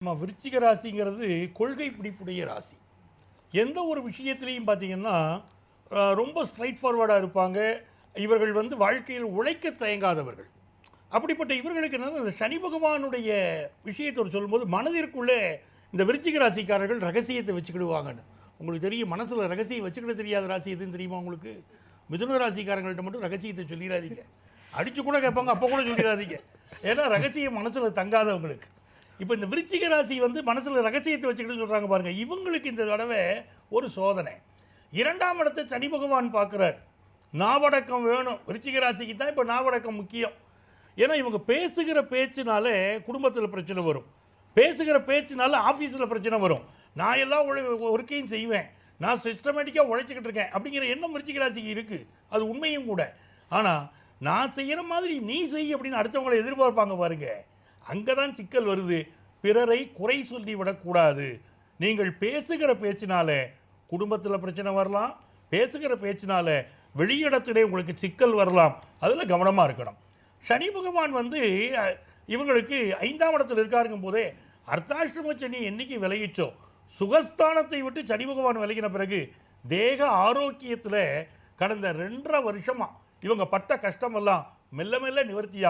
விருச்சிக ராசிங்கிறது கொள்கை பிடிப்புடைய ராசி. எந்த ஒரு விஷயத்திலையும் பார்த்தீங்கன்னா ரொம்ப ஸ்ட்ரைட் ஃபார்வர்டாக இருப்பாங்க. இவர்கள் வாழ்க்கையில் உழைக்க தயங்காதவர்கள். அப்படிப்பட்ட இவர்களுக்கு என்னன்னா இந்த சனி பகவானுடைய விஷயத்தை சொல்லும்போது மனதிற்குள்ளே இந்த விருச்சிக ராசிக்காரர்கள் ரகசியத்தை வச்சுக்கிடுவாங்கன்னு உங்களுக்கு தெரியும். மனசில் ரகசியம் வச்சுக்கிட தெரியாத ராசி எதுன்னு தெரியுமா உங்களுக்கு? மிதுன ராசிக்காரங்கள்ட்ட மட்டும் ரகசியத்தை சொல்லிடாதீங்க. அடித்து கூட கேட்பாங்க, அப்போ கூட சொல்லிடாதீங்க. ஏன்னா ரகசியம் மனசில் தங்காதவங்களுக்கு. இப்போ இந்த விருச்சிக ராசி மனசில் ரகசியத்தை வச்சுக்கிட்டு சொல்கிறாங்க பாருங்கள். இவங்களுக்கு இந்த தடவை ஒரு சோதனை. 2ஆம் இடத்தை சனி பகவான் பார்க்குறார். நாவடக்கம் வேணும். விருச்சிக ராசிக்கு தான் இப்போ நாவடக்கம் முக்கியம். ஏன்னா இவங்க பேசுகிற பேச்சுனால குடும்பத்தில் பிரச்சனை வரும், பேசுகிற பேச்சுனால ஆஃபீஸில் பிரச்சனை வரும். நான் எல்லா ஒர்க்கையும் செய்வேன், நான் சிஸ்டமேட்டிக்காக உழைச்சிக்கிட்டு இருக்கேன் அப்படிங்கிற எண்ணம் விருச்சிக ராசிக்கு இருக்குது. அது உண்மையும் கூட. ஆனால் நான் செய்கிற மாதிரி நீ செய் அப்படின்னு அடுத்தவங்களை எதிர்பார்ப்பாங்க பாருங்கள். அங்கே தான் சிக்கல் வருது. பிறரை குறை சொல்லி விடக்கூடாது. நீங்கள் பேசுகிற பேச்சினால குடும்பத்தில் பிரச்சனை வரலாம், பேசுகிற பேச்சினால வெளியிடத்திலே உங்களுக்கு சிக்கல் வரலாம். அதில் கவனமாக இருக்கணும். சனி பகவான் இவங்களுக்கு 5ஆம் இடத்துல இருக்காருங்கும் போதே அர்த்தாஷ்டம சனி என்னைக்கு விலகிச்சோ, சுகஸ்தானத்தை விட்டு சனி பகவான் விலகின பிறகு தேக ஆரோக்கியத்தில் கடந்த 2.5 வருஷமாக இவங்க பட்ட கஷ்டமெல்லாம் மெல்ல மெல்ல நிவர்த்தியாகும்.